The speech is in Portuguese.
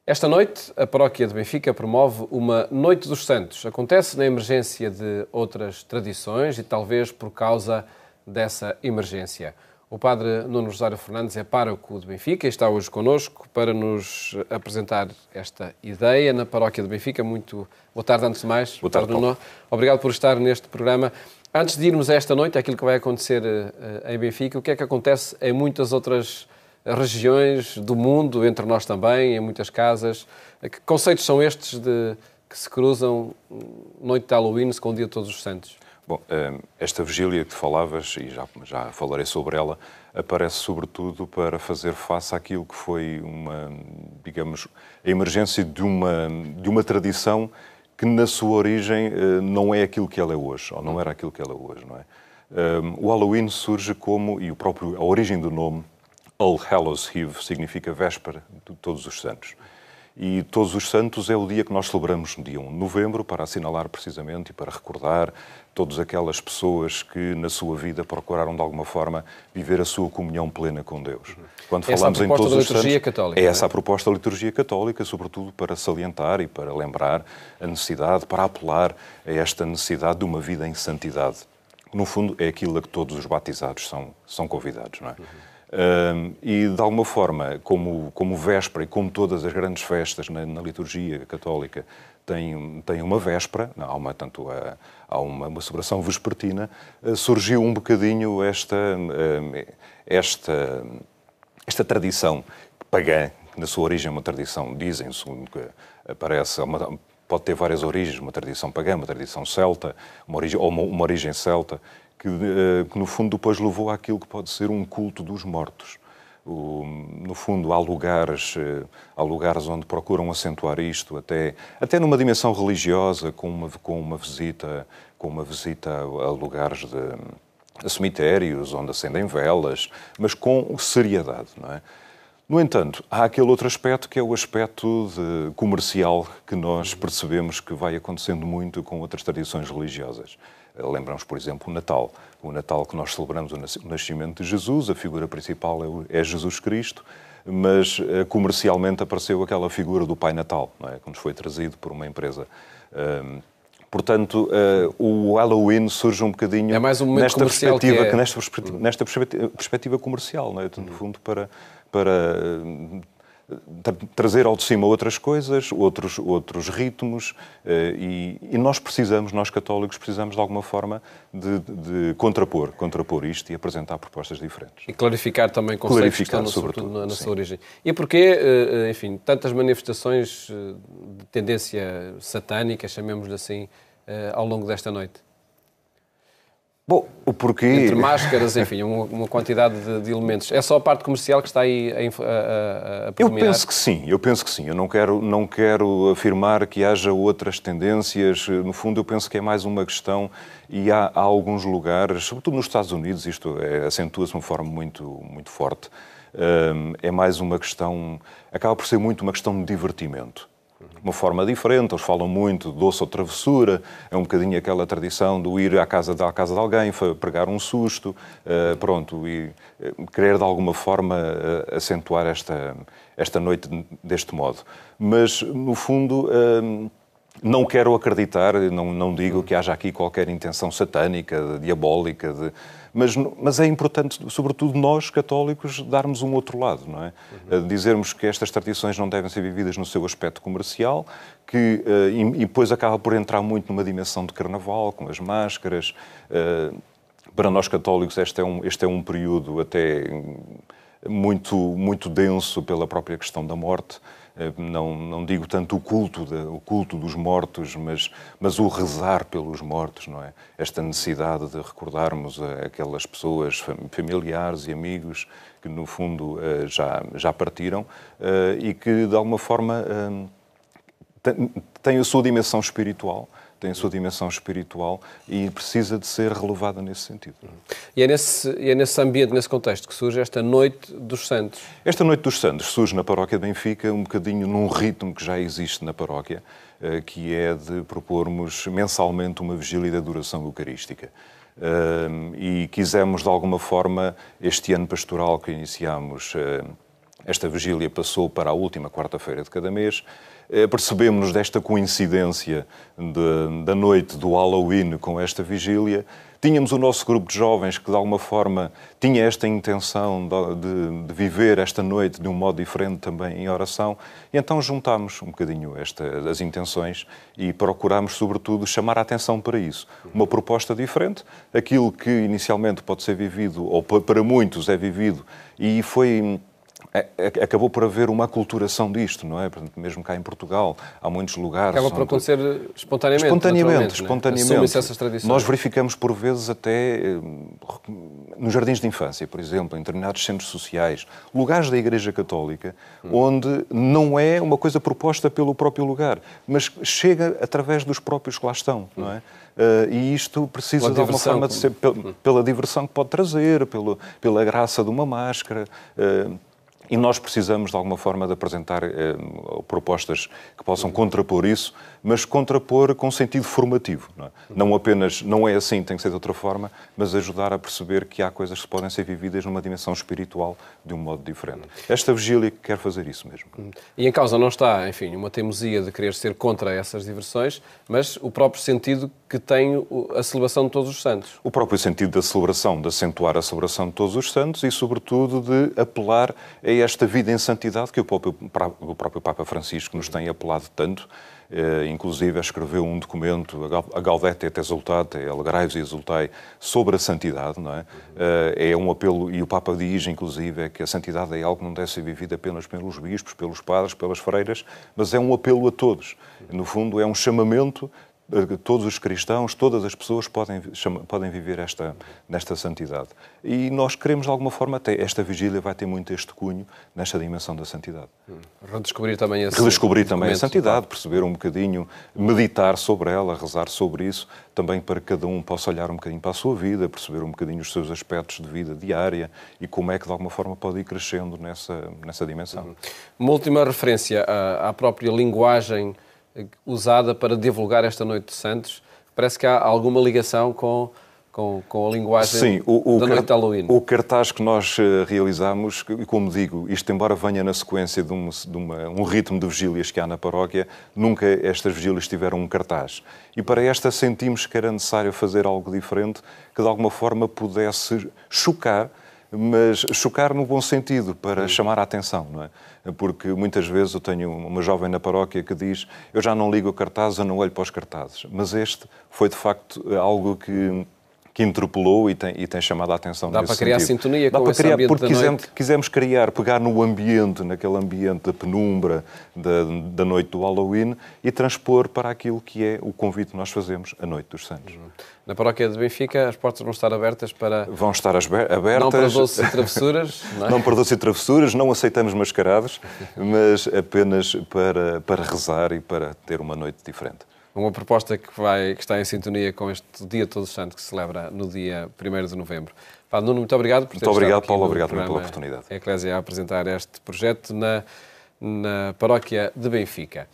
Esta noite, a Paróquia de Benfica promove uma Noite dos Santos. Acontece na emergência de outras tradições e talvez por causa dessa emergência. O padre Nuno Rosário Fernandes é pároco de Benfica e está hoje connosco para nos apresentar esta ideia na Paróquia de Benfica. Muito boa tarde, antes de mais. Boa tarde, Nuno. Obrigado por estar neste programa. Antes de irmos a esta noite, aquilo que vai acontecer em Benfica, o que é que acontece em muitas outras regiões do mundo, entre nós também, em muitas casas? Que conceitos são estes que se cruzam noite de Halloween com o Dia de Todos os Santos? Bom, esta vigília que tu falavas, e já falarei sobre ela, aparece sobretudo para fazer face àquilo que foi a emergência de uma tradição que na sua origem não é aquilo que ela é hoje, ou não era aquilo que ela é hoje, não é? O Halloween surge como, e a origem do nome, All Hallows Eve, significa véspera de Todos os Santos. E Todos os Santos é o dia que nós celebramos no dia 1 de novembro para assinalar precisamente e para recordar todas aquelas pessoas que na sua vida procuraram de alguma forma viver a sua comunhão plena com Deus. Quando falamos em Todos os Santos, é essa a proposta da liturgia católica, sobretudo para salientar e para lembrar a necessidade, para apelar a esta necessidade de uma vida em santidade. No fundo, é aquilo a que todos os batizados são convidados, não é? E, de alguma forma, como véspera e como todas as grandes festas na liturgia católica têm uma véspera, há uma celebração vespertina, surgiu um bocadinho esta tradição pagã, que na sua origem é uma tradição, dizem, segundo que aparece, pode ter várias origens, uma tradição pagã, uma tradição celta, uma origem celta, que no fundo depois levou àquilo que pode ser um culto dos mortos. No fundo, há lugares onde procuram acentuar isto, até numa dimensão religiosa, com uma visita a lugares a cemitérios, onde acendem velas, mas com seriedade, não é? No entanto, há aquele outro aspecto que é o aspecto comercial que nós percebemos que vai acontecendo muito com outras tradições religiosas. Lembramos, por exemplo, o Natal. O Natal que nós celebramos o nascimento de Jesus, a figura principal é Jesus Cristo, mas comercialmente apareceu aquela figura do Pai Natal, não é? Que nos foi trazido por uma empresa. Portanto, o Halloween surge um bocadinho nesta perspectiva comercial, não é? No fundo, para trazer ao de cima outras coisas, outros ritmos, e nós católicos, precisamos de alguma forma de contrapor isto e apresentar propostas diferentes. E clarificar também conceitos que estão sobretudo na sua origem. E porquê, enfim, tantas manifestações de tendência satânica, chamemos-lhe assim, ao longo desta noite? Bom, o porquê... Entre máscaras, enfim, uma quantidade de elementos. É só a parte comercial que está aí a predominar? Eu penso que sim. Eu não quero afirmar que haja outras tendências. No fundo, eu penso que é mais uma questão, e há alguns lugares, sobretudo nos Estados Unidos, isto acentua-se de uma forma muito, muito forte. É mais uma questão... Acaba por ser muito uma questão de divertimento. De uma forma diferente, eles falam muito de doce ou travessura, é um bocadinho aquela tradição de ir à casa de alguém, pregar um susto, e querer de alguma forma acentuar esta noite deste modo. Mas, no fundo, não quero acreditar, não digo que haja aqui qualquer intenção satânica, diabólica, mas é importante, sobretudo nós, católicos, darmos um outro lado, não é? Dizermos que estas tradições não devem ser vividas no seu aspecto comercial, e depois acaba por entrar muito numa dimensão de carnaval, com as máscaras. Para nós católicos este é um período até muito, muito denso pela própria questão da morte. Não digo tanto o culto dos mortos, mas o rezar pelos mortos, não é? Esta necessidade de recordarmos aquelas pessoas, familiares e amigos que, no fundo, já partiram e que, de alguma forma, têm a sua dimensão espiritual. E precisa de ser relevada nesse sentido. E é nesse ambiente, nesse contexto, que surge esta Noite dos Santos. Esta Noite dos Santos surge na Paróquia de Benfica um bocadinho num ritmo que já existe na paróquia, que é de propormos mensalmente uma vigília de adoração eucarística. E quisemos, de alguma forma, este ano pastoral que iniciámos esta vigília passou para a última quarta-feira de cada mês. Percebemos-nos desta coincidência da noite do Halloween com esta vigília. Tínhamos o nosso grupo de jovens que, de alguma forma, tinha esta intenção de viver esta noite de um modo diferente também em oração. E então juntámos um bocadinho as intenções e procurámos, sobretudo, chamar a atenção para isso. Uma proposta diferente, aquilo que inicialmente pode ser vivido, ou para muitos é vivido, e acabou por haver uma aculturação disto, não é? Portanto, mesmo cá em Portugal, há muitos lugares... Acaba por acontecer espontaneamente. Espontaneamente. Assumem-se essas tradições. Nós verificamos, por vezes, até nos jardins de infância, por exemplo, em determinados centros sociais, lugares da Igreja Católica, onde não é uma coisa proposta pelo próprio lugar, mas chega através dos próprios que lá estão, não é? E isto precisa, de alguma forma, de ser pela diversão que pode trazer, pela graça de uma máscara... E nós precisamos, de alguma forma, de apresentar propostas que possam contrapor isso, mas contrapor com sentido formativo. Não é? Não apenas, não é assim, tem que ser de outra forma, mas ajudar a perceber que há coisas que podem ser vividas numa dimensão espiritual de um modo diferente. Esta vigília quer fazer isso mesmo. E em causa não está, enfim, uma teimosia de querer ser contra essas diversões, mas o próprio sentido que tem a celebração de Todos os Santos. O próprio sentido da celebração, de acentuar a celebração de Todos os Santos e, sobretudo, de apelar a esta vida em santidade que o próprio Papa Francisco nos tem apelado tanto. Inclusive, escreveu um documento, a Gaudete et Exsultate, Alegrai-vos e Exultai, sobre a santidade, não é? É um apelo, e o Papa diz, inclusive, que a santidade é algo que não deve ser vivido apenas pelos bispos, pelos padres, pelas freiras, mas é um apelo a todos. No fundo, é um chamamento. Todos os cristãos, todas as pessoas podem viver nesta santidade. E nós queremos, de alguma forma, até esta vigília vai ter muito este cunho nesta dimensão da santidade. Redescobrir também a santidade, perceber um bocadinho, meditar sobre ela, rezar sobre isso, também para que cada um possa olhar um bocadinho para a sua vida, perceber um bocadinho os seus aspectos de vida diária e como é que, de alguma forma, pode ir crescendo nessa dimensão. Uma última referência à própria linguagem usada para divulgar esta Noite de Santos. Parece que há alguma ligação com a linguagem da Noite de Halloween. O cartaz que nós realizámos, e como digo, isto embora venha na sequência de um ritmo de vigílias que há na paróquia, nunca estas vigílias tiveram um cartaz. E para esta sentimos que era necessário fazer algo diferente, que de alguma forma pudesse chocar, mas chocar no bom sentido, para chamar a atenção, não é? Porque muitas vezes eu tenho uma jovem na paróquia que diz: eu já não ligo a cartazes, eu não olho para os cartazes. Mas este foi, de facto, algo que interpelou e tem chamado a atenção nesse sentido. Dá para criar sintonia com esse ambiente porque da noite? quisemos pegar no ambiente, naquele ambiente da penumbra da noite do Halloween e transpor para aquilo que é o convite que nós fazemos, a Noite dos Santos. Na paróquia de Benfica, as portas vão estar abertas para... Vão estar abertas. Não para doces e travessuras, não é? Não para doces e travessuras, não aceitamos mascarados, mas apenas para rezar e para ter uma noite diferente. Uma proposta que está em sintonia com este Dia Todos os Santos, que se celebra no dia 1º de novembro. Padre Nuno, muito obrigado por ter estado aqui. Muito obrigado, Paulo. Obrigado pela oportunidade. A Eclésia a apresentar este projeto na paróquia de Benfica.